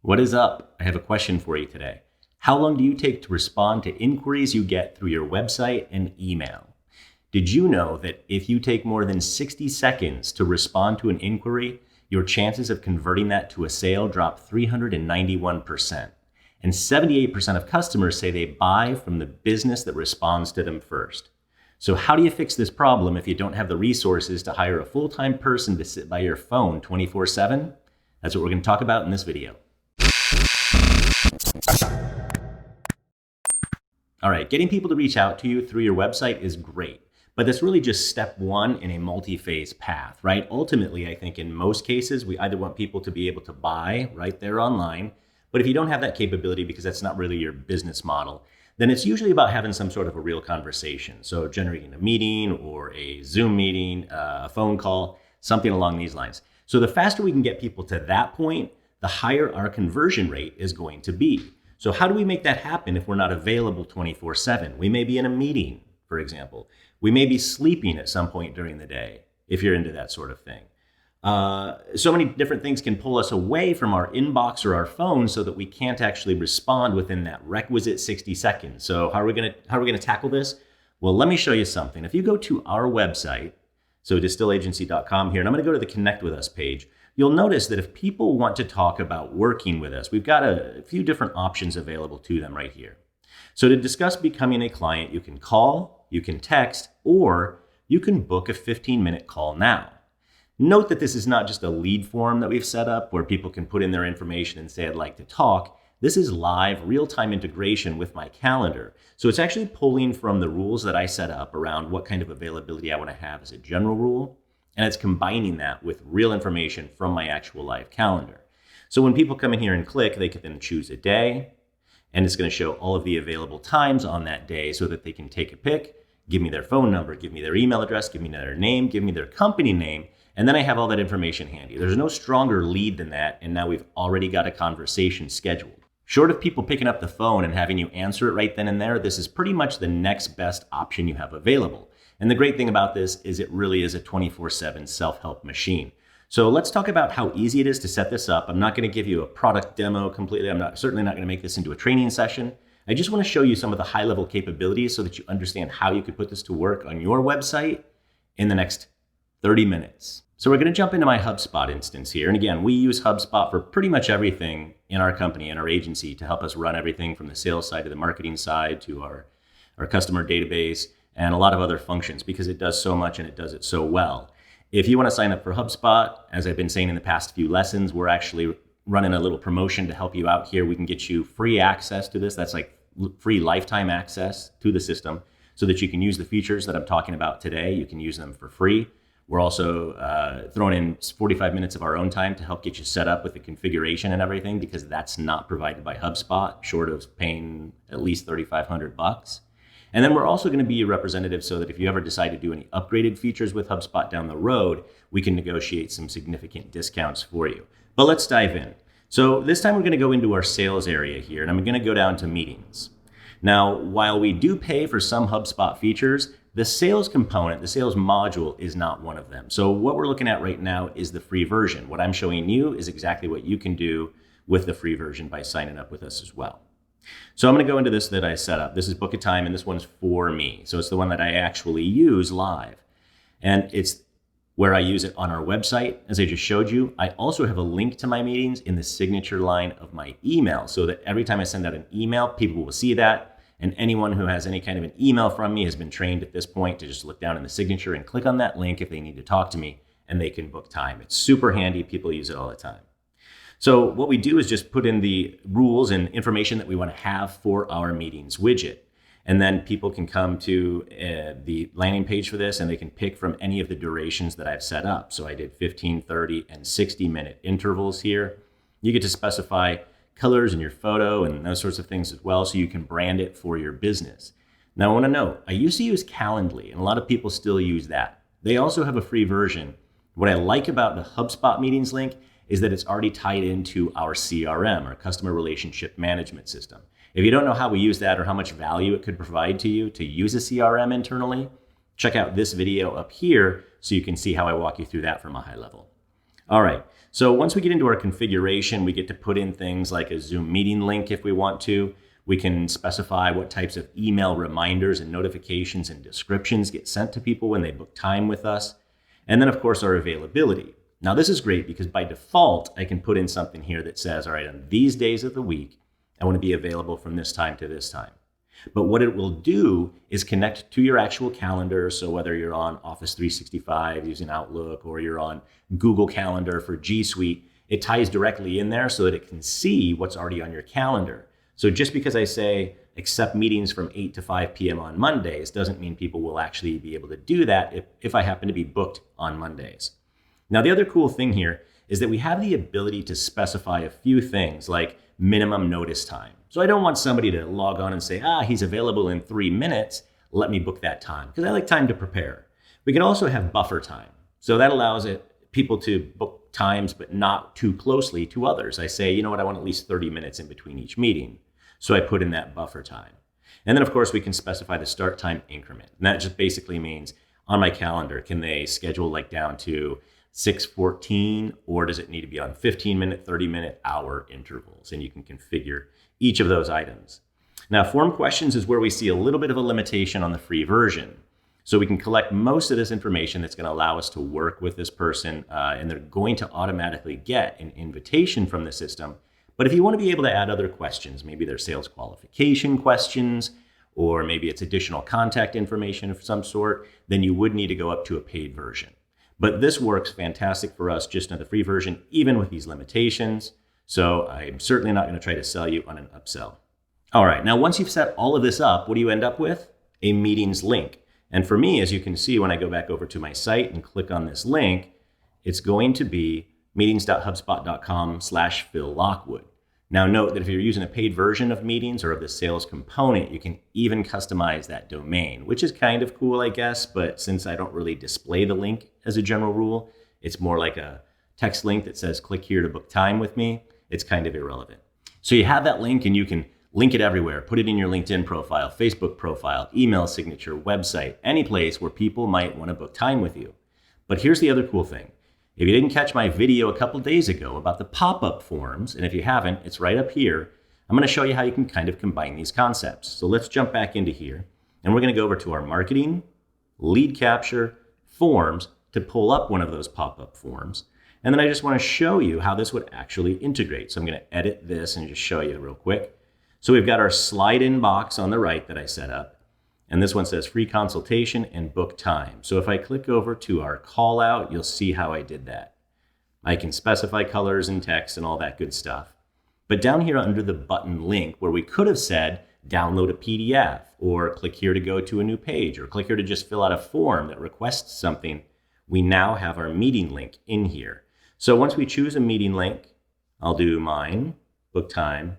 What is up? I have a question for you today. How long do you take to respond to inquiries you get through your website and email? Did you know that if you take more than 60 seconds to respond to an inquiry, your chances of converting that to a sale drop 391%? And 78% of customers say they buy from the business that responds to them first. So how do you fix this problem if you don't have the resources to hire a full-time person to sit by your phone 24/7? That's what we're going to talk about in this video. All right, getting people to reach out to you through your website is great, but that's really just step one in a multi-phase path, right? Ultimately, I think in most cases, we either want people to be able to buy right there online, but if you don't have that capability because that's not really your business model, then it's usually about having some sort of a real conversation. So generating a meeting or a Zoom meeting, a phone call, something along these lines. So the faster we can get people to that point, the higher our conversion rate is going to be. So how do we make that happen if we're not available 24/7? We may be in a meeting, for example. We may be sleeping at some point during the day, if you're into that sort of thing. So many different things can pull us away from our inbox or our phone so that we can't actually respond within that requisite 60 seconds. So how are we gonna tackle this? Well, let me show you something. If you go to our website, so distillagency.com here, and I'm gonna go to the Connect With Us page, you'll notice that if people want to talk about working with us, we've got a few different options available to them right here. So to discuss becoming a client, you can call, you can text, or you can book a 15-minute call now. Note that this is not just a lead form that we've set up where people can put in their information and say, I'd like to talk. This is live, real-time integration with my calendar. So it's actually pulling from the rules that I set up around what kind of availability I want to have as a general rule. And it's combining that with real information from my actual live calendar. So when people come in here and click, they can then choose a day, and it's going to show all of the available times on that day so that they can take a pick, give me their phone number, give me their email address, give me their name, give me their company name, and then I have all that information handy. There's no stronger lead than that, and now we've already got a conversation scheduled. Short of people picking up the phone and having you answer it right then and there, this is pretty much the next best option you have available. And the great thing about this is it really is a 24/7 self-help machine. So let's talk about how easy it is to set this up. I'm not going to give you a product demo completely. Certainly not going to make this into a training session. I just want to show you some of the high-level capabilities so that you understand how you could put this to work on your website in the next 30 minutes. So we're going to jump into my HubSpot instance here. And again, we use HubSpot for pretty much everything in our company, in our agency, to help us run everything from the sales side to the marketing side to our customer database, and a lot of other functions because it does so much and it does it so well. If you want to sign up for HubSpot, as I've been saying in the past few lessons, we're actually running a little promotion to help you out here. We can get you free access to this. That's like free lifetime access to the system so that you can use the features that I'm talking about today. You can use them for free. We're also throwing in 45 minutes of our own time to help get you set up with the configuration and everything because that's not provided by HubSpot, short of paying at least $3,500. And then we're also going to be your representative so that if you ever decide to do any upgraded features with HubSpot down the road, we can negotiate some significant discounts for you. But let's dive in. So this time we're going to go into our sales area here, and I'm going to go down to meetings. Now, while we do pay for some HubSpot features, the sales component, the sales module is not one of them. So what we're looking at right now is the free version. What I'm showing you is exactly what you can do with the free version by signing up with us as well. So I'm going to go into this that I set up. This is BookATime, and this one's for me. So it's the one that I actually use live. And it's where I use it on our website, as I just showed you. I also have a link to my meetings in the signature line of my email so that every time I send out an email, people will see that. And anyone who has any kind of an email from me has been trained at this point to just look down in the signature and click on that link if they need to talk to me, and they can book time. It's super handy. People use it all the time. So what we do is just put in the rules and information that we want to have for our meetings widget. And then people can come to the landing page for this and they can pick from any of the durations that I've set up. So I did 15, 30, and 60-minute intervals here. You get to specify colors in your photo and those sorts of things as well so you can brand it for your business. Now I want to note, I used to use Calendly and a lot of people still use that. They also have a free version. What I like about the HubSpot meetings link is that it's already tied into our CRM, our customer relationship management system. If you don't know how we use that or how much value it could provide to you to use a CRM internally, check out this video up here so you can see how I walk you through that from a high level. All right. So once we get into our configuration, we get to put in things like a Zoom meeting link if we want to. We can specify what types of email reminders and notifications and descriptions get sent to people when they book time with us. And then, of course, our availability. Now, this is great because by default, I can put in something here that says, all right, on these days of the week, I want to be available from this time to this time. But what it will do is connect to your actual calendar. So whether you're on Office 365 using Outlook or you're on Google Calendar for G Suite, it ties directly in there so that it can see what's already on your calendar. So just because I say accept meetings from 8 to 5 p.m. on Mondays doesn't mean people will actually be able to do that if I happen to be booked on Mondays. Now, the other cool thing here is that we have the ability to specify a few things like minimum notice time. So I don't want somebody to log on and say, he's available in 3 minutes. Let me book that time, because I like time to prepare. We can also have buffer time. So that allows people to book times, but not too closely to others. I say, you know what, I want at least 30 minutes in between each meeting. So I put in that buffer time. And then, of course, we can specify the start time increment. And that just basically means on my calendar, can they schedule like down to 6:14, or does it need to be on 15-minute, 30-minute, hour intervals? And you can configure each of those items. Now, form questions is where we see a little bit of a limitation on the free version. So we can collect most of this information that's going to allow us to work with this person, and they're going to automatically get an invitation from the system. But if you want to be able to add other questions, maybe they're sales qualification questions, or maybe it's additional contact information of some sort, then you would need to go up to a paid version. But this works fantastic for us just in the free version, even with these limitations. So I'm certainly not going to try to sell you on an upsell. All right, now once you've set all of this up, what do you end up with? A meetings link. And for me, as you can see, when I go back over to my site and click on this link, it's going to be meetings.hubspot.com/Phil Lockwood. Now note that if you're using a paid version of meetings or of the sales component, you can even customize that domain, which is kind of cool, I guess. But since I don't really display the link as a general rule, it's more like a text link that says click here to book time with me. It's kind of irrelevant. So you have that link and you can link it everywhere. Put it in your LinkedIn profile, Facebook profile, email signature, website, any place where people might want to book time with you. But here's the other cool thing. If you didn't catch my video a couple days ago about the pop-up forms, and if you haven't, it's right up here, I'm going to show you how you can kind of combine these concepts. So let's jump back into here, and we're going to go over to our marketing, lead capture, forms to pull up one of those pop-up forms. And then I just want to show you how this would actually integrate. So I'm going to edit this and just show you real quick. So we've got our slide-in box on the right that I set up. And this one says free consultation and book time. So if I click over to our call out, you'll see how I did that. I can specify colors and text and all that good stuff. But down here under the button link, where we could have said download a PDF or click here to go to a new page or click here to just fill out a form that requests something, we now have our meeting link in here. So once we choose a meeting link, I'll do mine, book time,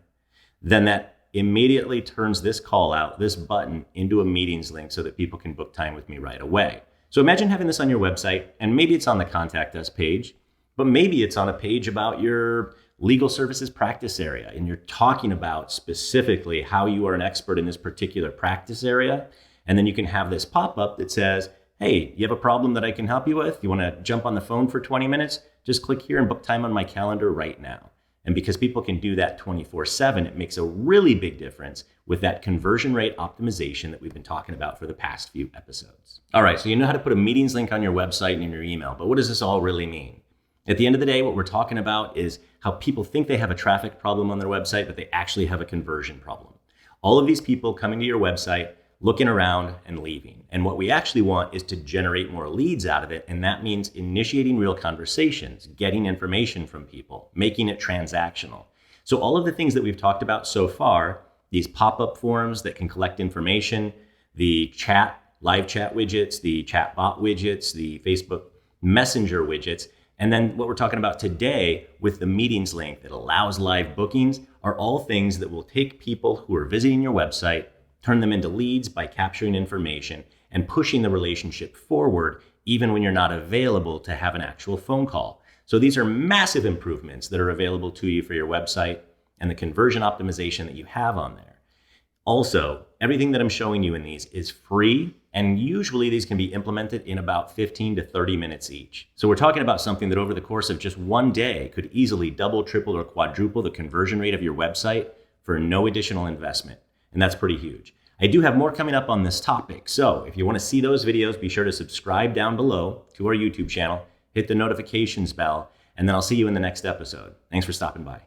then that immediately turns this call out, this button, into a meetings link so that people can book time with me right away. So imagine having this on your website, and maybe it's on the contact us page, but maybe it's on a page about your legal services practice area, and you're talking about specifically how you are an expert in this particular practice area. And then you can have this pop-up that says, hey, you have a problem that I can help you with? You want to jump on the phone for 20 minutes? Just click here and book time on my calendar right now. And because people can do that 24/7, it makes a really big difference with that conversion rate optimization that we've been talking about for the past few episodes. All right, so you know how to put a meetings link on your website and in your email, but what does this all really mean? At the end of the day, what we're talking about is how people think they have a traffic problem on their website, but they actually have a conversion problem. All of these people coming to your website, looking around and leaving. And what we actually want is to generate more leads out of it. And that means initiating real conversations, getting information from people, making it transactional. So all of the things that we've talked about so far, these pop-up forms that can collect information, the chat, live chat widgets, the chat bot widgets, the Facebook Messenger widgets, and then what we're talking about today with the meetings link that allows live bookings are all things that will take people who are visiting your website, turn them into leads by capturing information and pushing the relationship forward even when you're not available to have an actual phone call. So these are massive improvements that are available to you for your website and the conversion optimization that you have on there. Also, everything that I'm showing you in these is free, and usually these can be implemented in about 15 to 30 minutes each. So we're talking about something that over the course of just one day could easily double, triple, or quadruple the conversion rate of your website for no additional investment. And that's pretty huge. I do have more coming up on this topic. So if you want to see those videos, be sure to subscribe down below to our YouTube channel, hit the notifications bell, and then I'll see you in the next episode. Thanks for stopping by.